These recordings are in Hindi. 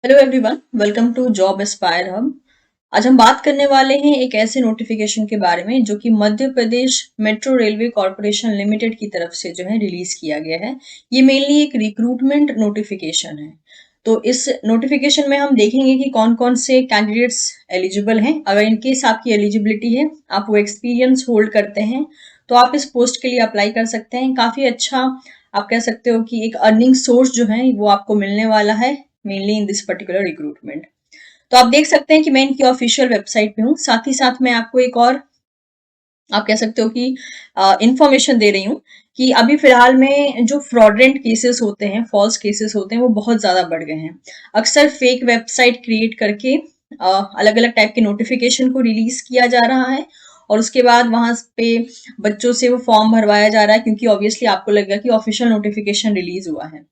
Hello everyone, welcome to job aspire hub. आज हम बात करने वाले हैं एक ऐसे नोटिफिकेशन के बारे में जो कि मध्य Pradesh metro railway corporation limited की तरफ से जो है रिलीज किया गया है। ये मेनली एक रिक्रूटमेंट नोटिफिकेशन है। तो इस नोटिफिकेशन में हम देखेंगे कि कौन कौन से कैंडिडेट्स एलिजिबल हैं। अगर इनकेस आपकी एलिजिबिलिटी है, आप वो एक्सपीरियंस होल्ड करते हैं, तो आप इस पोस्ट के लिए अप्लाई कर सकते हैं। काफी अच्छा आप कह सकते हो कि एक अर्निंग सोर्स जो है वो आपको मिलने वाला है, mainly in this particular recruitment. तो आप देख सकते हैं कि मैं इनकी ऑफिशियल वेबसाइट पे हूँ। साथ ही साथ मैं आपको एक और आप कह सकते हो कि इंफॉर्मेशन दे रही हूँ कि अभी फिलहाल में जो फ्रॉडलेंट केसेस होते हैं, फॉल्स केसेस होते हैं, वो बहुत ज्यादा बढ़ गए हैं। अक्सर फेक वेबसाइट क्रिएट करके अलग अलग टाइप के नोटिफिकेशन को रिलीज किया जा रहा है और उसके बाद वहां पे बच्चों से वो फॉर्म भरवाया जा रहा है, क्योंकि ऑब्वियसली आपको लगेगा कि ऑफिशियल नोटिफिकेशन रिलीज हुआ है।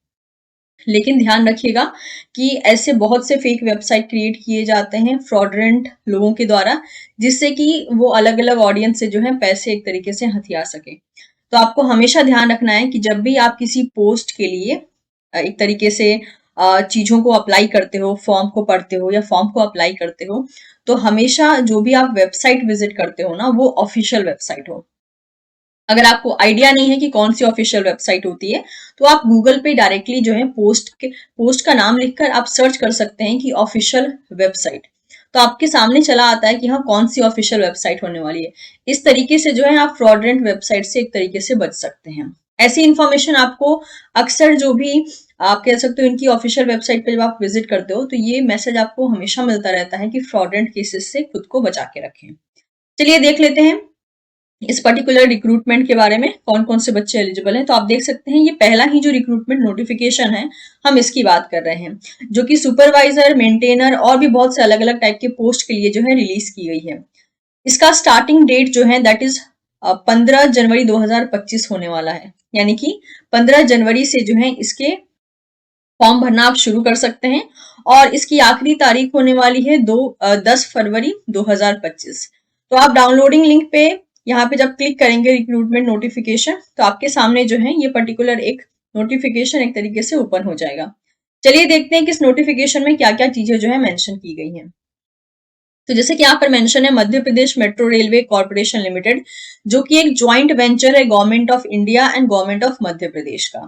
लेकिन ध्यान रखिएगा कि ऐसे बहुत से फेक वेबसाइट क्रिएट किए जाते हैं फ्रॉडलेंट लोगों के द्वारा, जिससे कि वो अलग अलग ऑडियंस से जो है पैसे एक तरीके से हथिया सके। तो आपको हमेशा ध्यान रखना है कि जब भी आप किसी पोस्ट के लिए एक तरीके से चीजों को अप्लाई करते हो, फॉर्म को पढ़ते हो या फॉर्म को अप्लाई करते हो, तो हमेशा जो भी आप वेबसाइट विजिट करते हो ना, वो ऑफिशियल वेबसाइट हो। अगर आपको आइडिया नहीं है कि कौन सी ऑफिशियल वेबसाइट होती है, तो आप गूगल पे डायरेक्टली जो है पोस्ट का नाम लिखकर आप सर्च कर सकते हैं कि ऑफिशियल वेबसाइट। तो आपके सामने चला आता है कि हाँ, कौन सी ऑफिशियल वेबसाइट होने वाली है। इस तरीके से जो है आप फ्रॉडलेंट वेबसाइट से एक तरीके से बच सकते हैं। ऐसी इंफॉर्मेशन आपको अक्सर जो भी आप कह सकते हो इनकी ऑफिशियल वेबसाइट पे जब आप विजिट करते हो, तो ये मैसेज आपको हमेशा मिलता रहता है कि फ्रॉडलेंट केसेस से खुद को बचा के रखें। चलिए देख लेते हैं इस पर्टिकुलर रिक्रूटमेंट के बारे में कौन कौन से बच्चे एलिजिबल हैं। तो आप देख सकते हैं ये पहला ही जो रिक्रूटमेंट नोटिफिकेशन है, हम इसकी बात कर रहे हैं, जो कि सुपरवाइजर, मेंटेनर और भी बहुत से अलग अलग टाइप के पोस्ट के लिए जो है रिलीज की गई है। इसका स्टार्टिंग डेट जो है दैट इज 15 जनवरी 2025 होने वाला है। यानी कि 15 जनवरी से जो है इसके फॉर्म भरना आप शुरू कर सकते हैं और इसकी आखिरी तारीख होने वाली है 10 फरवरी 2025। तो आप डाउनलोडिंग लिंक पे यहाँ पे जब क्लिक करेंगे रिक्रूटमेंट नोटिफिकेशन, तो आपके सामने जो है ये पर्टिकुलर एक नोटिफिकेशन एक तरीके से ओपन हो जाएगा। चलिए देखते हैं कि इस नोटिफिकेशन में क्या क्या चीजें जो है मेंशन की गई हैं। तो जैसे कि यहाँ पर मेंशन है Madhya Pradesh metro railway corporation limited, जो कि एक ज्वाइंट वेंचर है government of India and government of Madhya Pradesh का।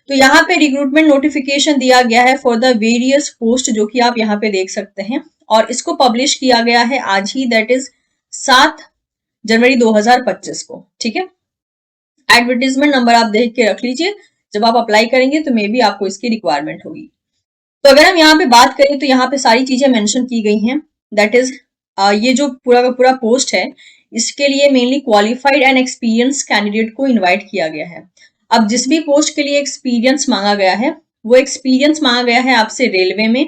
तो यहाँ पे रिक्रूटमेंट नोटिफिकेशन दिया गया है फॉर द वेरियस पोस्ट, जो कि आप यहाँ पे देख सकते हैं, और इसको पब्लिश किया गया है आज ही, दैट इज 7 जनवरी 2025 को। ठीक है। एडवर्टीजमेंट नंबर आप देख के रख लीजिए, जब आप अप्लाई करेंगे तो मे बी आपको इसकी रिक्वायरमेंट होगी। तो अगर हम यहाँ पे बात करें तो यहाँ पे सारी चीजें मेंशन की गई हैं। दैट इज ये जो पूरा का पूरा पोस्ट है, इसके लिए mainly qualified and experience candidate को इनवाइट किया गया है। अब जिस भी पोस्ट के लिए एक्सपीरियंस मांगा गया है, वो एक्सपीरियंस मांगा गया है आपसे रेलवे में,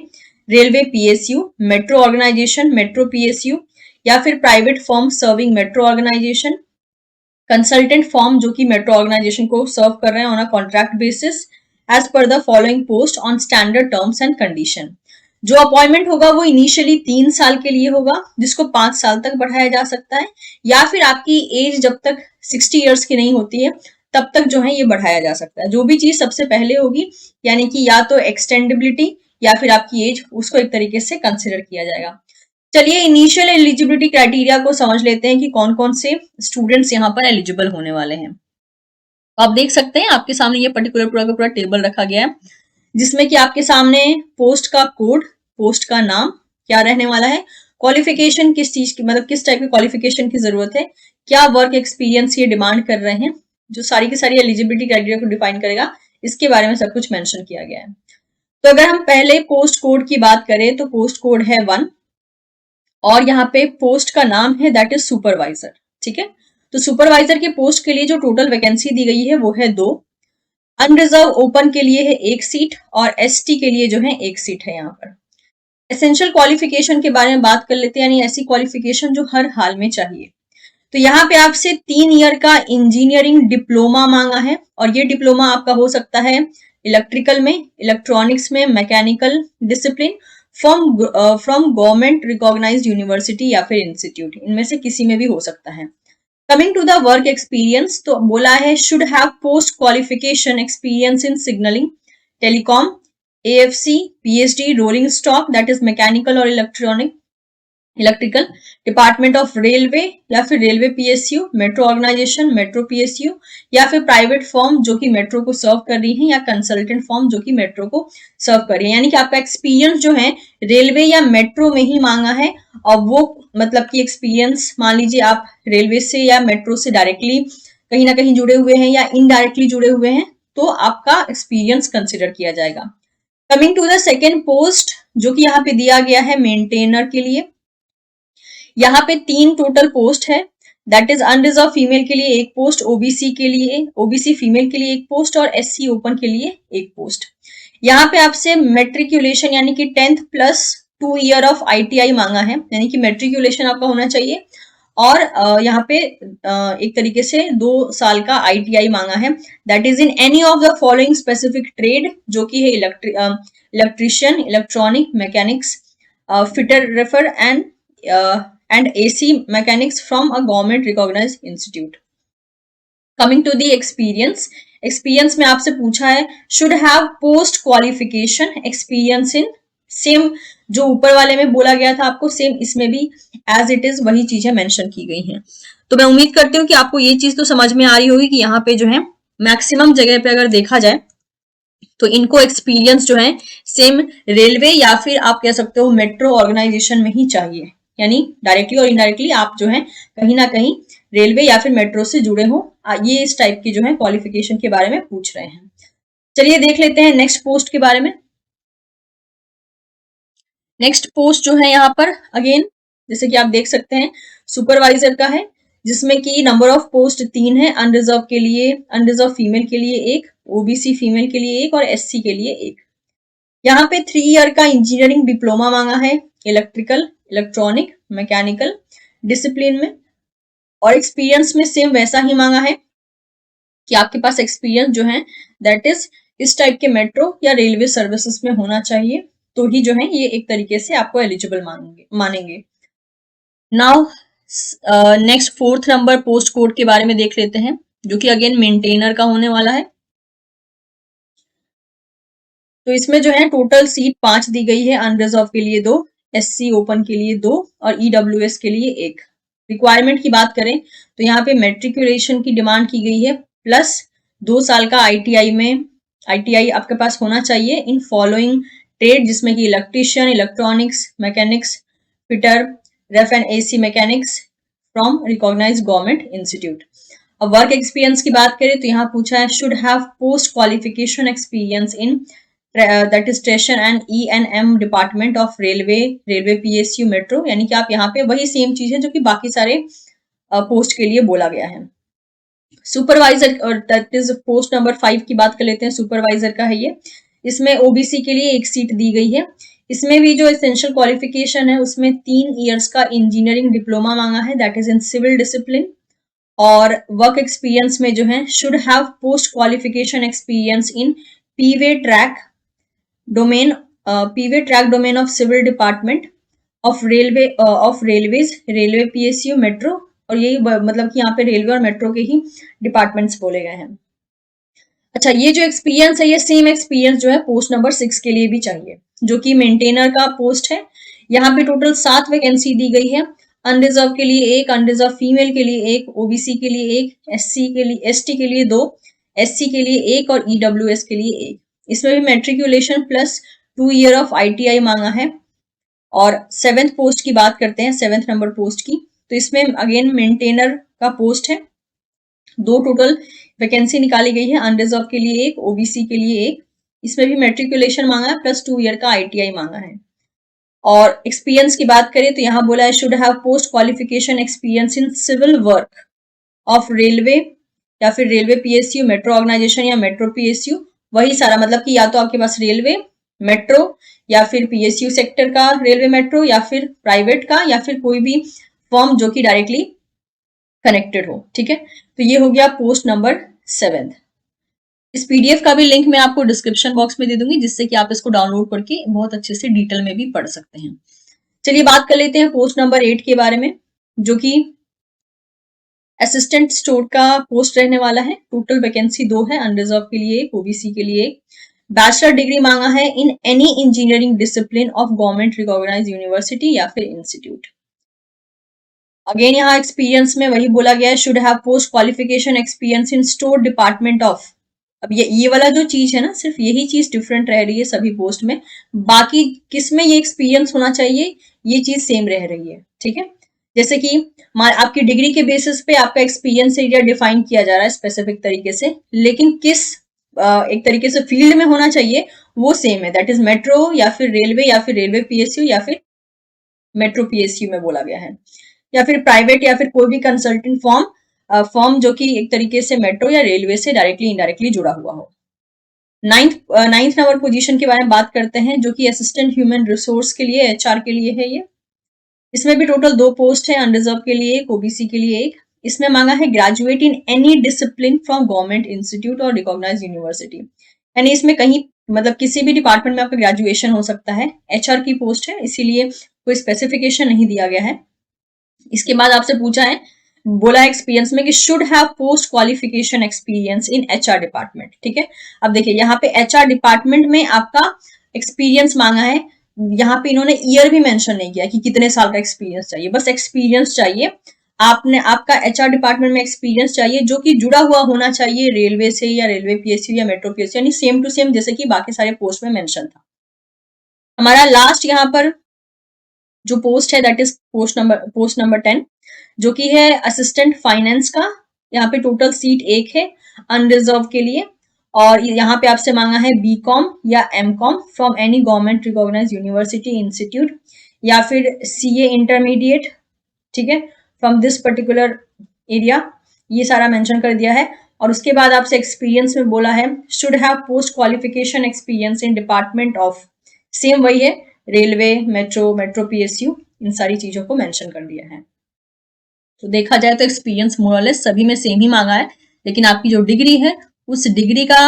railway PSU, metro organisation, metro PSU, या फिर private firm serving metro organisation, consultant form जो कि मेट्रो ऑर्गेनाइजेशन को सर्व कर रहे हैं on a contract basis, as per the following post on standard terms and condition. जो अपॉइंटमेंट होगा वो इनिशियली 3 साल के लिए होगा, जिसको 5 साल तक बढ़ाया जा सकता है, या फिर आपकी एज जब तक 60 ईयर्स की नहीं होती है तब तक जो है ये बढ़ाया जा सकता है। जो भी चीज सबसे पहले होगी, यानी कि या तो एक्सटेंडेबिलिटी या फिर आपकी एज, उसको एक तरीके से कंसिडर किया जाएगा। चलिए इनिशियल एलिजिबिलिटी क्राइटेरिया को समझ लेते हैं कि कौन कौन से स्टूडेंट्स यहाँ पर एलिजिबल होने वाले हैं। तो आप देख सकते हैं आपके सामने ये पर्टिकुलर पूरा का पूरा टेबल रखा गया है, जिसमें कि आपके सामने पोस्ट का कोड, पोस्ट का नाम क्या रहने वाला है, क्वालिफिकेशन किस चीज की, मतलब किस टाइप की क्वालिफिकेशन की जरूरत है, क्या वर्क एक्सपीरियंस ये डिमांड कर रहे हैं, जो सारी की सारी एलिजिबिलिटी क्राइटेरिया को डिफाइन करेगा, इसके बारे में सब कुछ मेंशन किया गया है। तो अगर हम पहले पोस्ट कोड की बात करें तो पोस्ट कोड है 1, और यहाँ पे पोस्ट का नाम है दैट इज सुपरवाइजर। ठीक है। तो सुपरवाइजर के पोस्ट के लिए जो टोटल वैकेंसी दी गई है वो है 2, अनरिजर्व ओपन के लिए है 1 सीट और एसटी के लिए जो है 1 सीट है। यहाँ पर एसेंशियल क्वालिफिकेशन के बारे में बात कर लेते हैं, यानी ऐसी क्वालिफिकेशन जो हर हाल में चाहिए। तो यहाँ पे आपसे 3 ईयर का इंजीनियरिंग डिप्लोमा मांगा है, और ये डिप्लोमा आपका हो सकता है इलेक्ट्रिकल में, इलेक्ट्रॉनिक्स में, mechanical discipline, from government recognised university या फिर इंस्टीट्यूट, इनमें से किसी में भी हो सकता है। Coming to the work experience, तो बोला है should have post qualification experience in signalling, telecom, AFC, PhD, rolling stock that is mechanical और इलेक्ट्रिकल, डिपार्टमेंट ऑफ रेलवे या फिर railway PSU, metro organisation, metro PSU, या फिर प्राइवेट फर्म जो कि मेट्रो को सर्व कर रही है, या कंसल्टेंट फर्म जो कि मेट्रो को सर्व कर रही है। यानी कि आपका एक्सपीरियंस जो है रेलवे या मेट्रो में ही मांगा है, और वो मतलब कि एक्सपीरियंस मान लीजिए आप रेलवे से या मेट्रो से डायरेक्टली कहीं ना कहीं जुड़े हुए हैं या इनडायरेक्टली जुड़े हुए हैं, तो आपका एक्सपीरियंस कंसिडर किया जाएगा। Coming to the second post जो कि यहाँ पे दिया गया है मेंटेनर के लिए, यहाँ पे 3 टोटल पोस्ट है, दैट इज अनरिजर्व फीमेल के लिए एक पोस्ट, ओबीसी के लिए, ओबीसी फीमेल के लिए एक पोस्ट, और एससी ओपन के लिए एक पोस्ट। यहाँ पे आपसे मेट्रिकुलेशन यानी कि 10th plus 2 year of ITI मांगा है, यानी कि मेट्रिकुलेशन आपका होना चाहिए, और यहाँ पे एक तरीके से 2 साल का आईटीआई मांगा है, that is in any of the following specific trade, जो कि है electrician, electronic, mechanics, fitter refer and AC mechanics from a government recognized institute. Coming to the experience में आपसे पूछा है should have post qualification experience in, same जो ऊपर वाले में बोला गया था आपको, सेम इसमें भी as it is वही चीजें मेंशन की गई हैं। तो मैं उम्मीद करती हूँ कि आपको ये चीज तो समझ में आ रही होगी कि यहाँ पे जो है मैक्सिमम जगह पे अगर देखा जाए तो इनको एक्सपीरियंस जो है सेम रेलवे या फिर आप कह सकते हो मेट्रो ऑर्गेनाइजेशन में ही चाहिए, यानी डायरेक्टली और इनडायरेक्टली आप जो है कहीं ना कहीं रेलवे या फिर मेट्रो से जुड़े हो, ये इस टाइप की जो है क्वालिफिकेशन के बारे में पूछ रहे हैं। चलिए देख लेते हैं नेक्स्ट पोस्ट के बारे में। नेक्स्ट पोस्ट जो है यहाँ पर अगेन जैसे कि आप देख सकते हैं सुपरवाइजर का है, जिसमें कि नंबर ऑफ पोस्ट 3 है, अनरिजर्व के लिए, अनरिजर्व फीमेल के लिए एक, ओबीसी फीमेल के लिए एक, और एससी के लिए एक। यहाँ पे 3 ईयर का इंजीनियरिंग डिप्लोमा मांगा है इलेक्ट्रिकल, इलेक्ट्रॉनिक, मैकेनिकल डिसिप्लिन में, और एक्सपीरियंस में सेम वैसा ही मांगा है कि आपके पास एक्सपीरियंस जो है दैट इज इस टाइप के मेट्रो या रेलवे सर्विसेज में होना चाहिए, तो ही जो है ये एक तरीके से आपको एलिजिबल मानेंगे। Now next 4th number post code के बारे में देख लेते हैं, जो कि अगेन मेंटेनर का होने वाला है। तो इसमें जो है टोटल सीट 5 दी गई है, अनरिजर्व के लिए 2, एससी ओपन के लिए 2, और ईडब्ल्यूएस के लिए 1। रिक्वायरमेंट की बात करें तो यहाँ पे मेट्रिकुलेशन की डिमांड की गई है, प्लस 2 साल का आईटीआई में आईटीआई आपके पास होना चाहिए इन फॉलोइंग ट्रेड, जिसमें कि electrician, electronics, mechanics, fitter, ref and AC mechanics from recognised government institute. अब वर्क एक्सपीरियंस की बात करें तो यहाँ पूछा है should have post qualification experience in that is station and E&M department of railway PSU, metro, यानी कि आप यहाँ पे वही सेम चीज है जो कि बाकी सारे पोस्ट के लिए बोला गया है। सुपरवाइजर और दैट इज पोस्ट नंबर 5 की बात कर लेते हैं, सुपरवाइजर का है ये। इसमें ओबीसी के लिए एक सीट दी गई है। इसमें भी जो एसेंशियल क्वालिफिकेशन है उसमें 3 इयर्स का इंजीनियरिंग डिप्लोमा मांगा है, that is in civil discipline, और वर्क एक्सपीरियंस में जो है should have post qualification experience in P way track domain of civil department of railways, railway PSU, metro, और यही मतलब कि यहाँ पे रेलवे और मेट्रो के ही डिपार्टमेंट्स बोले गए हैं। अच्छा, ये जो एक्सपीरियंस है ये सेम एक्सपीरियंस जो है पोस्ट नंबर 6 के लिए भी चाहिए, जो कि मेंटेनर का पोस्ट है। यहाँ पे टोटल 7 वैकेंसी दी गई है, अनरिजर्व के लिए एक, अनरिजर्व फीमेल के लिए एक, ओबीसी के लिए एक, एसटी के लिए 2, एससी के लिए एक, और ईडब्ल्यूएस के लिए एक। इसमें भी matriculation plus 2 year of ITI मांगा है। और 7th पोस्ट की बात करते हैं, 7th नंबर पोस्ट की, तो इसमें अगेन मेंटेनर का पोस्ट है, 2 टोटल वैकेंसी निकाली गई है, अनरिजर्व के लिए एक, ओबीसी के लिए एक। इसमें भी मेट्रिकुलेशन मांगा है प्लस 2 ईयर का आईटीआई मांगा है। और एक्सपीरियंस की बात करें तो यहाँ बोला है should have post qualification experience in civil work of railway या फिर रेलवे पीएसयू, मेट्रो ऑर्गेनाइजेशन या मेट्रो पीएसयू, वही सारा मतलब कि या तो आपके पास रेलवे, मेट्रो, या फिर पीएसयू सेक्टर का रेलवे मेट्रो, या फिर प्राइवेट का, या फिर कोई भी फर्म जो कि डायरेक्टली कनेक्टेड हो। ठीक है, तो ये हो गया पोस्ट नंबर 7। इस पीडीएफ का भी लिंक मैं आपको डिस्क्रिप्शन बॉक्स में दे दूंगी, जिससे कि आप इसको डाउनलोड करके बहुत अच्छे से डिटेल में भी पढ़ सकते हैं। चलिए बात कर लेते हैं पोस्ट नंबर 8 के बारे में, जो कि असिस्टेंट स्टोर का पोस्ट रहने वाला है। टोटल वैकेंसी 2 है, अनरिजर्व के लिए एक, ओबीसी के लिए एक। बैचलर डिग्री मांगा है in any engineering discipline of government recognised university या फिर इंस्टीट्यूट। अगेन यहाँ एक्सपीरियंस में वही बोला गया है, should have post qualification experience in store department of. अब ये वाला जो चीज है ना, सिर्फ यही चीज डिफरेंट रह रही है सभी पोस्ट में, बाकी किसमें ये एक्सपीरियंस होना चाहिए ये चीज सेम रह रही है, ठीक है। जैसे कि आपकी डिग्री के बेसिस पे आपका एक्सपीरियंस एरिया डिफाइन किया जा रहा है स्पेसिफिक तरीके से, लेकिन किस एक तरीके से फील्ड में होना चाहिए वो सेम है, दैट इज मेट्रो या फिर रेलवे या फिर रेलवे पीएसयू या फिर मेट्रो पीएसयू में बोला गया है, या फिर प्राइवेट या फिर कोई भी कंसल्टेंट फॉर्म जो कि एक तरीके से मेट्रो या रेलवे से डायरेक्टली इनडायरेक्टली जुड़ा हुआ हो। नाइन्थ नंबर पोजीशन के बारे में बात करते हैं, जो कि असिस्टेंट ह्यूमन रिसोर्स के लिए, एचआर के लिए है ये। इसमें भी टोटल 2 पोस्ट है, अनरिजर्व के लिए एक, ओबीसी के लिए एक। इसमें मांगा है graduate in any discipline from government institute और रिकॉग्नाइज्ड यूनिवर्सिटी, यानी इसमें कहीं मतलब किसी भी डिपार्टमेंट में आपका ग्रेजुएशन हो सकता है। एचआर की पोस्ट है इसीलिए कोई स्पेसिफिकेशन नहीं दिया गया है। इसके बाद आपसे पूछा है, बोला एक्सपीरियंस में कि should have post qualification experience in HR department, ठीक है। अब देखिए यहाँ पे एचआर डिपार्टमेंट में आपका एक्सपीरियंस मांगा है, यहाँ पे इन्होंने ईयर भी मेंशन नहीं किया कि कितने साल का एक्सपीरियंस चाहिए, बस एक्सपीरियंस चाहिए। आपका एचआर डिपार्टमेंट में एक्सपीरियंस चाहिए जो कि जुड़ा हुआ होना चाहिए रेलवे से या रेलवे पीएसयू या मेट्रो पीएसयू, यानी सेम टू सेम जैसे कि बाकी सारे पोस्ट में मेंशन था। हमारा लास्ट यहाँ पर जो पोस्ट है दैट इज पोस्ट नंबर 10, जो कि है असिस्टेंट फाइनेंस का। यहाँ पे टोटल सीट एक है अनरिजर्व के लिए, और यहाँ पे आपसे मांगा है बीकॉम या MCom from any government recognised university institute या फिर सीए इंटरमीडिएट, ठीक है, फ्रॉम दिस पर्टिकुलर एरिया, ये सारा मेंशन कर दिया है। और उसके बाद आपसे एक्सपीरियंस में बोला है should have post qualification experience in department of, same वही है, रेलवे, मेट्रो पीएसयू, इन सारी चीजों को मेंशन कर दिया है। तो देखा जाए तो एक्सपीरियंस मोरलेस सभी में सेम ही मांगा है, लेकिन आपकी जो डिग्री है उस डिग्री का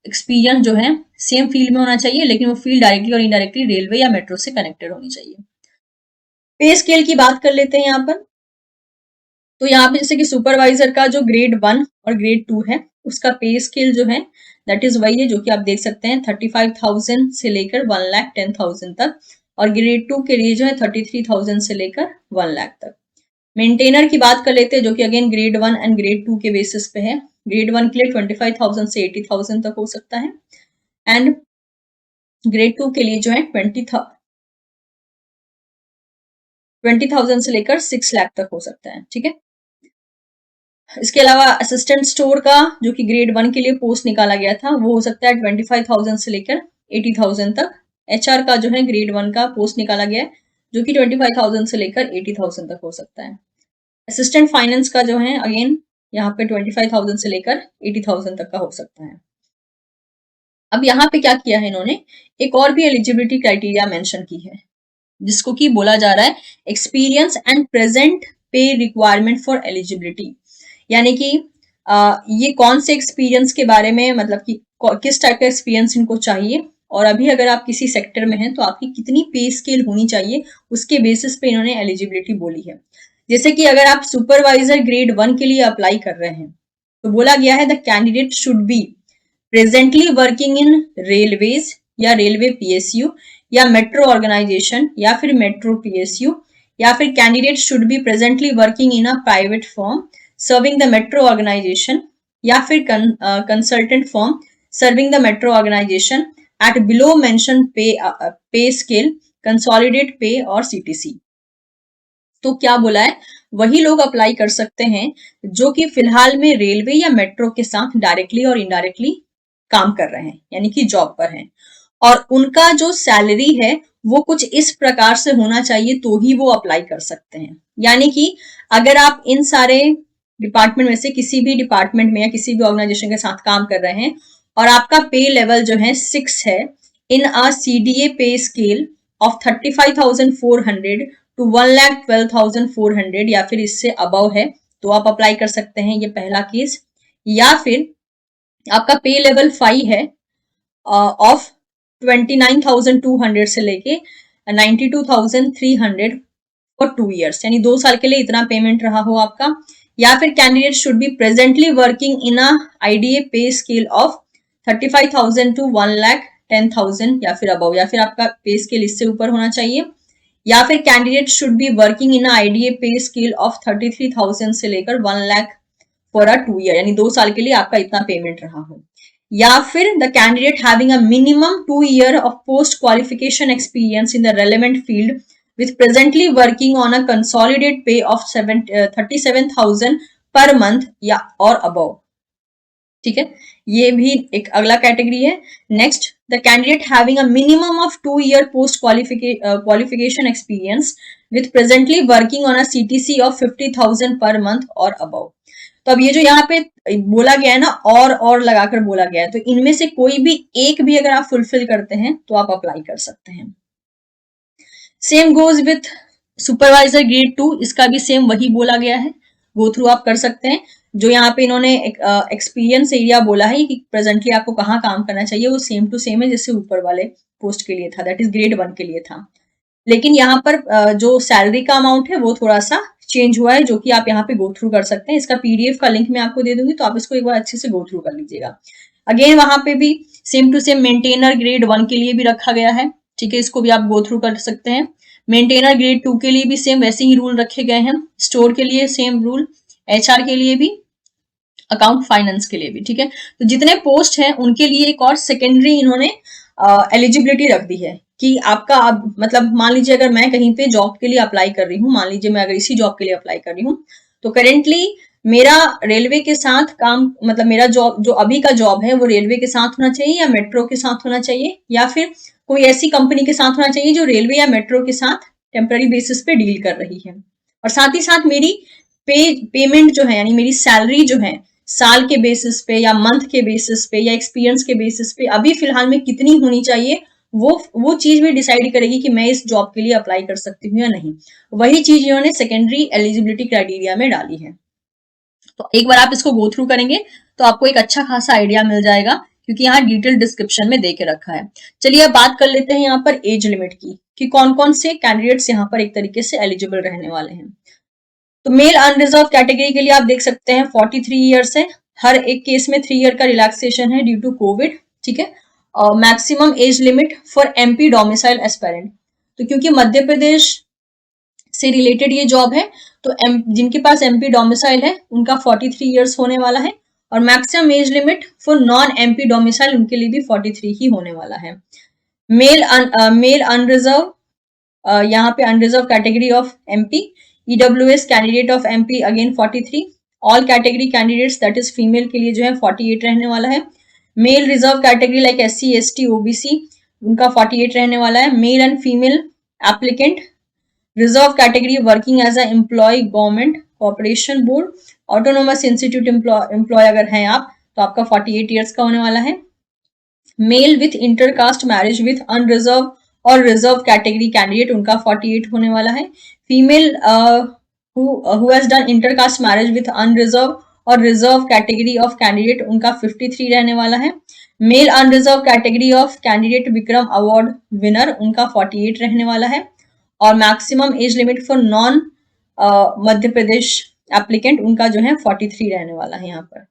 एक्सपीरियंस जो है सेम फील्ड में होना चाहिए, लेकिन वो फील्ड डायरेक्टली और इनडायरेक्टली रेलवे या मेट्रो से कनेक्टेड होनी चाहिए। पे स्केल की बात कर लेते हैं यहाँ पर। तो यहाँ पे जैसे कि सुपरवाइजर का जो ग्रेड 1 और ग्रेड 2 है उसका पे स्केल जो है दैट इज वही है जो कि आप देख सकते हैं 35,000 से लेकर 1,10,000 तक, और ग्रेड 2 के लिए जो है 33,000 से लेकर 1 लाख तक। मेंटेनर की बात कर लेते हैं जो कि अगेन ग्रेड 1 एंड ग्रेड 2 के बेसिस पे है। ग्रेड 1 के लिए 25,000 से 80,000 तक हो सकता है, एंड ग्रेड 2 के लिए जो है 20,000 से लेकर 6 लाख तक हो सकता है, ठीक है। इसके अलावा असिस्टेंट स्टोर का जो कि ग्रेड 1 के लिए पोस्ट निकाला गया था वो हो सकता है 25,000 से लेकर 80,000 तक। एचआर का जो है ग्रेड 1 का पोस्ट निकाला गया है जो कि 25,000 से लेकर 80,000 तक हो सकता है। असिस्टेंट फाइनेंस का जो है अगेन यहाँ पे 25,000 से लेकर 80,000 तक का हो सकता है। अब यहाँ पे क्या किया है इन्होंने, एक और भी एलिजिबिलिटी क्राइटेरिया मेंशन की है जिसको कि बोला जा रहा है एक्सपीरियंस एंड प्रेजेंट पे रिक्वायरमेंट फॉर एलिजिबिलिटी, यानी कि ये कौन से एक्सपीरियंस के बारे में, मतलब कि किस टाइप का एक्सपीरियंस इनको चाहिए, और अभी अगर आप किसी सेक्टर में हैं तो आपकी कितनी पे स्केल होनी चाहिए, उसके बेसिस पे इन्होंने एलिजिबिलिटी बोली है। जैसे कि अगर आप सुपरवाइजर ग्रेड 1 के लिए अप्लाई कर रहे हैं तो बोला गया है the candidate should be presently working in railways या रेलवे पीएसयू या मेट्रो ऑर्गेनाइजेशन या फिर मेट्रो पीएसयू, या फिर candidate should be presently working in a private firm serving the metro organisation या फिर consultant firm serving the metro organisation at below mention pay scale consolidate pay और सीटीसी। तो क्या बोला है, वही लोग अप्लाई कर सकते हैं जो कि फिलहाल में रेलवे या मेट्रो के साथ डायरेक्टली और इनडायरेक्टली काम कर रहे हैं, यानी कि जॉब पर हैं, और उनका जो सैलरी है वो कुछ इस प्रकार से होना चाहिए तो ही वो अप्लाई कर सकते हैं। यानी कि अगर आप इन सारे डिपार्टमेंट में से किसी भी डिपार्टमेंट में या किसी भी ऑर्गेनाइजेशन के साथ काम कर रहे हैं और आपका पे लेवल जो है 6 है in a CDA pay scale of 35,400 to 1,12,400 या फिर इससे अबव है तो आप अप्लाई कर सकते हैं, ये पहला केस। या फिर आपका पे लेवल 5 है ऑफ 29,200 से लेके 92,300 फॉर 2 ईयर्स, यानी 2 साल के लिए इतना पेमेंट रहा हो आपका। या फिर candidate should be presently working in a IDA pay scale of 35,000 to 10,000 या फिर अबव, या फिर आपका पे स्केल इससे ऊपर होना चाहिए, या फिर candidate should be working in IDA pay scale of 33,000 से लेकर 1 लाख फॉर अ 2 ईयर, यानी 2 साल के लिए आपका इतना पेमेंट रहा हो, या फिर the candidate having a minimum 2 year of post qualification experience in the relevant field with presently working on a consolidated pay of 37,000 per month या और above. ठीक है, ये भी एक अगला कैटेगरी है. Next, the candidate having a minimum of 2 year post qualification experience with presently working on a CTC of 50,000 per month और अबव. तो अब ये जो यहाँ पे बोला गया है ना, और लगाकर बोला गया है, तो इनमें से कोई भी एक भी अगर आप फुलफिल करते हैं तो आप अप्लाई कर सकते हैं. Same goes with supervisor grade 2, इसका भी सेम वही बोला गया है, गो थ्रू आप कर सकते हैं. जो यहाँ पे इन्होंने एक्सपीरियंस एरिया बोला है कि प्रेजेंटली आपको कहाँ काम करना चाहिए, वो सेम टू सेम है जैसे ऊपर वाले पोस्ट के लिए था, दैट इज ग्रेड 1 के लिए था. लेकिन यहाँ पर जो सैलरी का अमाउंट है वो थोड़ा सा चेंज हुआ है, जो कि आप यहाँ पे गो थ्रू कर सकते हैं. इसका पीडीएफ का लिंक मैं आपको दे दूंगी, तो आप इसको एक बार अच्छे से गो थ्रू कर लीजिएगा. अगेन वहां पे भी same to same maintainer grade 1 के लिए भी रखा गया है. ठीक है, इसको भी आप गो थ्रू कर सकते हैं. मेंटेनर ग्रेड 2 के लिए भी सेम वैसे ही रूल रखे गए हैं. स्टोर के लिए सेम रूल, एचआर के लिए भी, अकाउंट फाइनेंस के लिए भी. ठीक है, तो जितने पोस्ट हैं उनके लिए एक और सेकेंडरी इन्होंने एलिजिबिलिटी रख दी है कि आपका मतलब मान लीजिए अगर मैं कहीं पे जॉब के लिए अप्लाई कर रही हूँ, मान लीजिए मैं अगर इसी जॉब के लिए अप्लाई कर रही हूँ, तो करेंटली मेरा रेलवे के साथ काम, मतलब मेरा जॉब जो अभी का जॉब है वो रेलवे के साथ होना चाहिए या मेट्रो के साथ होना चाहिए, या फिर कोई ऐसी कंपनी के साथ होना चाहिए जो रेलवे या मेट्रो के साथ टेम्पररी बेसिस पे डील कर रही है. और साथ ही साथ मेरी पेमेंट जो है, यानी मेरी सैलरी जो है साल के बेसिस पे या मंथ के बेसिस पे या एक्सपीरियंस के बेसिस पे अभी फिलहाल में कितनी होनी चाहिए, वो चीज भी डिसाइड करेगी कि मैं इस जॉब के लिए अप्लाई कर सकती हूँ या नहीं. वही चीज इन्होंने सेकेंडरी एलिजिबिलिटी क्राइटेरिया में डाली है. तो एक बार आप इसको गो थ्रू करेंगे तो आपको एक अच्छा खासा आइडिया मिल जाएगा, क्योंकि यहाँ डिटेल डिस्क्रिप्शन में दे के रखा है. चलिए अब बात कर लेते हैं यहाँ पर एज लिमिट की, कि कौन कौन से कैंडिडेट्स यहाँ पर एक तरीके से एलिजिबल रहने वाले हैं. तो मेल अनरिजर्व कैटेगरी के लिए आप देख सकते हैं 43 ईयर्स है. हर एक केस में 3 ईयर का रिलैक्सेशन है ड्यू टू कोविड. ठीक है, और maximum age limit for MP domicile aspirant. तो क्योंकि मध्य प्रदेश से रिलेटेड ये जॉब है, तो जिनके पास एमपी डोमिसाइल है उनका 43 ईयर्स होने वाला है, और maximum age limit for non MP domicile उनके लिए भी 43 ही होने वाला है. मेल अनरिजर्व, यहाँ पे unreserved category of MP, EWS candidate of MP again 43. All category candidates that is female के लिए जो है 48 रहने वाला है. Male reserved category like SC ST OBC उनका 48 रहने वाला है. Male and female applicant, reserved category working as a employee government corporation board, autonomous institute employee अगर हैं आप, तो आपका 48 ईयर्स का होने वाला है. Male with intercaste marriage with unreserved और रिजर्व कैटेगरी कैंडिडेट उनका 48 होने वाला है. Female who has done intercaste marriage with unreserved और रिजर्व कैटेगरी ऑफ कैंडिडेट उनका 53 रहने वाला है. Male unreserved category of candidate Vikram award winner उनका 48 रहने वाला है. और maximum age limit for non Madhya Pradesh applicant उनका जो है 43 रहने वाला है यहाँ पर.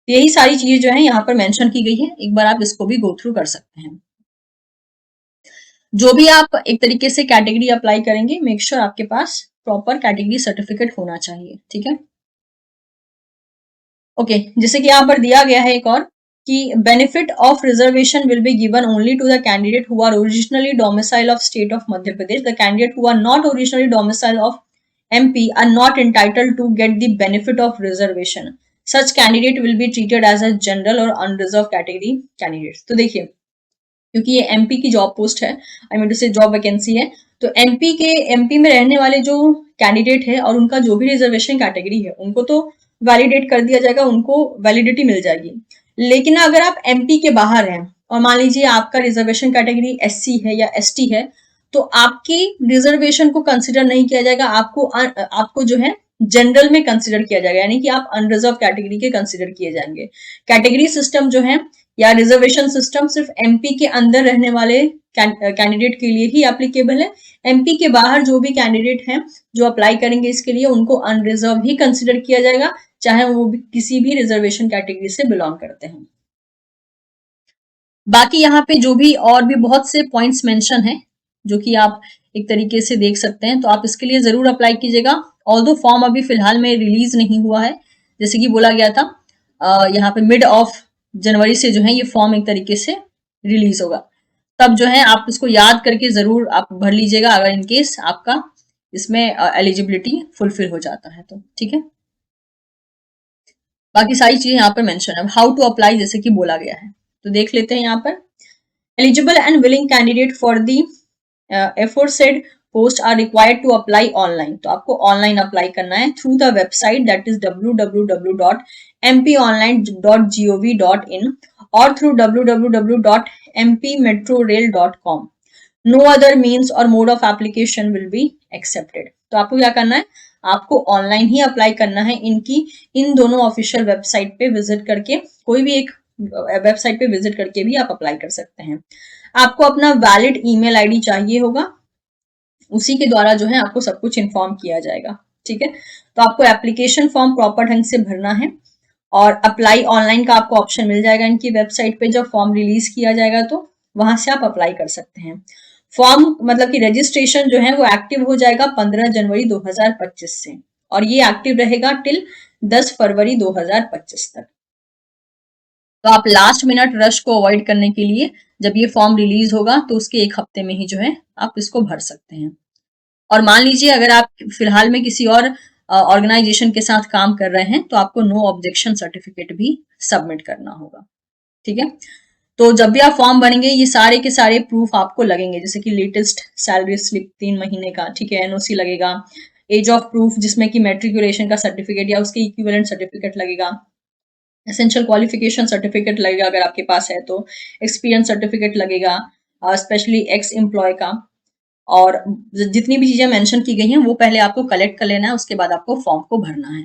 यही सारी चीजें जो है यहाँ पर मेंशन की गई है, एक बार आप इसको भी गो थ्रू कर सकते हैं. जो भी आप एक तरीके से कैटेगरी अप्लाई करेंगे, मेक श्योर आपके पास प्रॉपर कैटेगरी सर्टिफिकेट होना चाहिए. ठीक है, ओके. जैसे कि यहाँ पर दिया गया है एक और, कि benefit of reservation will be given only to the candidate who are originally domicile of state of Madhya Pradesh. The candidate who are not originally domicile of MP are not entitled to get the benefit of reservation. Such candidate will be treated as a general और अनरिजर्व कैटेगरी कैंडिडेट. तो देखिए, क्योंकि ये एमपी की जॉब पोस्ट है, I mean to say job vacancy है, तो एमपी में रहने वाले जो कैंडिडेट है और उनका जो भी रिजर्वेशन कैटेगरी है उनको तो वैलिडेट कर दिया जाएगा, उनको वैलिडिटी मिल जाएगी. लेकिन अगर आप एमपी के बाहर हैं और मान लीजिए आपका रिजर्वेशन कैटेगरी एससी है या एसटी है, तो आपकी रिजर्वेशन को कंसिडर नहीं किया जाएगा, आपको जो है जनरल में कंसिडर किया जाएगा, यानी कि आप अनरिजर्व कैटेगरी के कंसिडर किए जाएंगे. कैटेगरी सिस्टम जो है या रिजर्वेशन सिस्टम सिर्फ एमपी के अंदर रहने वाले कैंडिडेट के लिए ही एप्लीकेबल है. एमपी के बाहर जो भी कैंडिडेट हैं जो अप्लाई करेंगे इसके लिए, उनको अनरिजर्व ही कंसिडर किया जाएगा, चाहे वो भी किसी भी रिजर्वेशन कैटेगरी से बिलोंग करते हैं. बाकी यहाँ पे जो भी और भी बहुत से पॉइंट्स मेंशन हैं जो कि आप एक तरीके से देख सकते हैं, तो आप इसके लिए जरूर अप्लाई कीजिएगा। ऑल्दो फॉर्म अभी फिलहाल में रिलीज नहीं हुआ है, जैसे कि बोला गया था यहाँ पे मिड ऑफ जनवरी से जो है ये फॉर्म एक तरीके से रिलीज होगा। तब जो है आप इसको याद करके जरूर आप भर लीजिएगा, अगर इनकेस आपका इसमें एलिजिबिलिटी फुलफिल हो जाता है तो, ठीक है। बाकी सारी चीजें यहाँ पर मेंशन है, हाउ टू अप्लाई जैसे कि बोला गया है, तो देख लेते हैं यहाँ पर। Eligible and willing candidate for the aforesaid post are required to apply online, तो आपको ऑनलाइन अप्लाई करना है through the website that is www.mponline.gov.in और through www.mpmetrorail.com। No other means और mode of application will be accepted. तो आपको क्या करना है, आपको ऑनलाइन ही अप्लाई करना है इनकी इन दोनों ऑफिशियल वेबसाइट पे विजिट करके, कोई भी एक वेबसाइट पे विजिट करके भी आप अप्लाई कर सकते हैं। आपको अपना वैलिड ईमेल आईडी चाहिए होगा, उसी के द्वारा जो है आपको सब कुछ इन्फॉर्म किया जाएगा, ठीक है। तो आपको एप्लीकेशन फॉर्म प्रॉपर ढंग से भरना है और अप्लाई ऑनलाइन का आपको ऑप्शन मिल जाएगा इनकी वेबसाइट पे, जब फॉर्म रिलीज किया जाएगा तो वहां से आप अप्लाई कर सकते हैं। फॉर्म मतलब कि रजिस्ट्रेशन जो है वो एक्टिव हो जाएगा 15 जनवरी 2025 से, और ये एक्टिव रहेगा टिल 10 फरवरी 2025 तक। तो आप लास्ट मिनट रश को अवॉइड करने के लिए जब ये फॉर्म रिलीज होगा तो उसके एक हफ्ते में ही जो है आप इसको भर सकते हैं। और मान लीजिए अगर आप फिलहाल में किसी और ऑर्गेनाइजेशन के साथ काम कर रहे हैं तो आपको नो ऑब्जेक्शन सर्टिफिकेट भी सबमिट करना होगा, ठीक है। तो जब भी आप फॉर्म भरेंगे ये सारे के सारे प्रूफ आपको लगेंगे, जैसे कि लेटेस्ट सैलरी स्लिप 3 महीने का, ठीक है, एनओसी लगेगा, एज ऑफ प्रूफ जिसमें कि मेट्रिकुलेशन का सर्टिफिकेट या उसके इक्विवेलेंट सर्टिफिकेट लगेगा, एसेंशियल क्वालिफिकेशन सर्टिफिकेट लगेगा अगर आपके पास है तो, एक्सपीरियंस सर्टिफिकेट लगेगा स्पेशली एक्स एम्प्लॉय का, और जितनी भी चीजें मेंशन की गई हैं वो पहले आपको कलेक्ट कर लेना है, उसके बाद आपको फॉर्म को भरना है,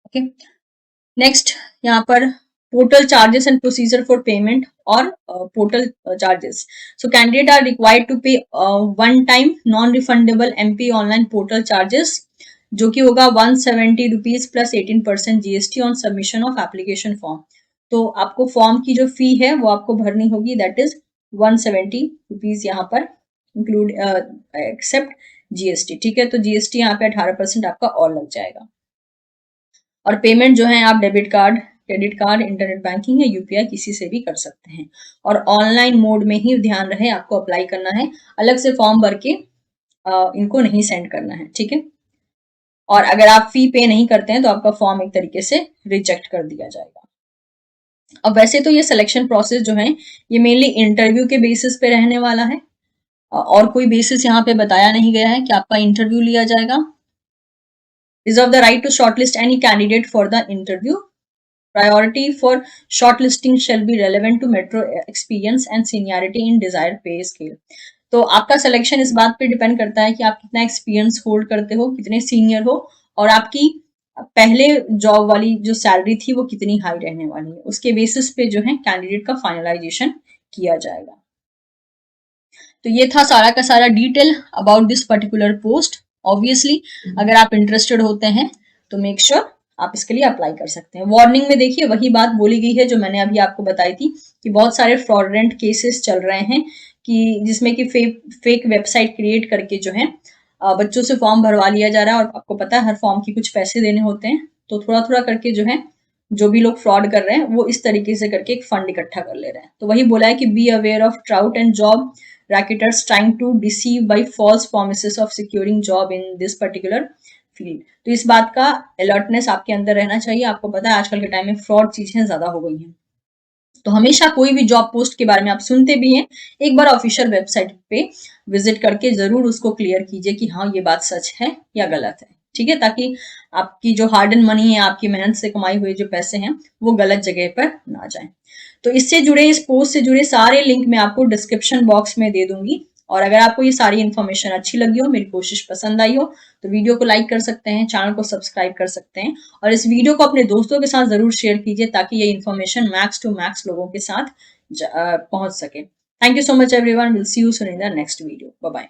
ओके। नेक्स्ट यहाँ पर portal charges and procedure for payment और portal charges. So candidate are required to pay one time non refundable MP online portal charges, जो कि होगा 170 rupees plus 18% GST on submission of application form. तो आपको फॉर्म की जो फी है वो आपको भरनी होगी, दैट इज 170 रुपीज यहाँ पर इंक्लूड एक्सेप्ट जीएसटी, ठीक है। तो जीएसटी यहाँ पे 18% आपका और लग जाएगा। और पेमेंट जो है आप debit card, credit card, internet banking या यूपीआई किसी से भी कर सकते हैं, और ऑनलाइन मोड में ही ध्यान रहे आपको अप्लाई करना है, अलग से फॉर्म भर के इनको नहीं सेंड करना है, ठीक है। और अगर आप फी पे नहीं करते हैं तो आपका फॉर्म एक तरीके से रिजेक्ट कर दिया जाएगा। अब वैसे तो ये सिलेक्शन प्रोसेस जो है ये मेनली इंटरव्यू के बेसिस पे रहने वाला है, और कोई बेसिस यहाँ पे बताया नहीं गया है कि आपका इंटरव्यू लिया जाएगा। Reserve the right to shortlist any candidate for the interview. Priority for shortlisting shall be relevant to metro experience and seniority in desired pay scale. तो आपका सिलेक्शन इस बात पे डिपेंड करता है कि आप कितना एक्सपीरियंस होल्ड करते हो, कितने सीनियर हो, और आपकी पहले जॉब वाली जो सैलरी थी वो कितनी हाई रहने वाली है, उसके बेसिस पे जो है कैंडिडेट का फाइनलाइजेशन किया जाएगा। तो ये था सारा का सारा detail about this particular post. Obviously अगर आप इंटरेस्टेड होते हैं तो मेक श्योर आप इसके लिए अप्लाई कर सकते हैं। वार्निंग में देखिए वही बात बोली गई है जो मैंने अभी आपको बताई थी कि बहुत सारे फ्रॉडलेंट केसेस चल रहे हैं कि जिसमें कि फेक वेबसाइट क्रिएट करके जो है बच्चों से फॉर्म भरवा लिया जा रहा है, और आपको पता है हर फॉर्म की कुछ पैसे देने होते हैं, तो थोड़ा थोड़ा करके जो है जो भी लोग फ्रॉड कर रहे हैं वो इस तरीके से करके एक फंड इकट्ठा कर ले रहे हैं। तो वही बोला है कि be aware of trout and job racketers trying to deceive by false promises of securing job in this particular field। तो इस बात का अलर्टनेस आपके अंदर रहना चाहिए। आपको पता है आजकल के टाइम में फ्रॉड चीजें ज्यादा हो गई हैं, तो हमेशा कोई भी जॉब पोस्ट के बारे में आप सुनते भी हैं, एक बार ऑफिशियल वेबसाइट पे विजिट करके जरूर उसको क्लियर कीजिए कि हाँ ये बात सच है या गलत है, ठीक है, ताकि आपकी जो हार्ड एंड मनी है, आपकी मेहनत से कमाई हुए जो पैसे हैं वो गलत जगह पर ना जाए। तो इससे जुड़े, इस पोस्ट से जुड़े सारे लिंक मैं आपको डिस्क्रिप्शन बॉक्स में दे दूंगी, और अगर आपको ये सारी इन्फॉर्मेशन अच्छी लगी हो, मेरी कोशिश पसंद आई हो, तो वीडियो को लाइक कर सकते हैं, चैनल को सब्सक्राइब कर सकते हैं, और इस वीडियो को अपने दोस्तों के साथ जरूर शेयर कीजिए ताकि ये इन्फॉर्मेशन मैक्स टू मैक्स लोगों के साथ पहुंच सके। Thank you so much everyone, will see you soon in the next video, bye bye.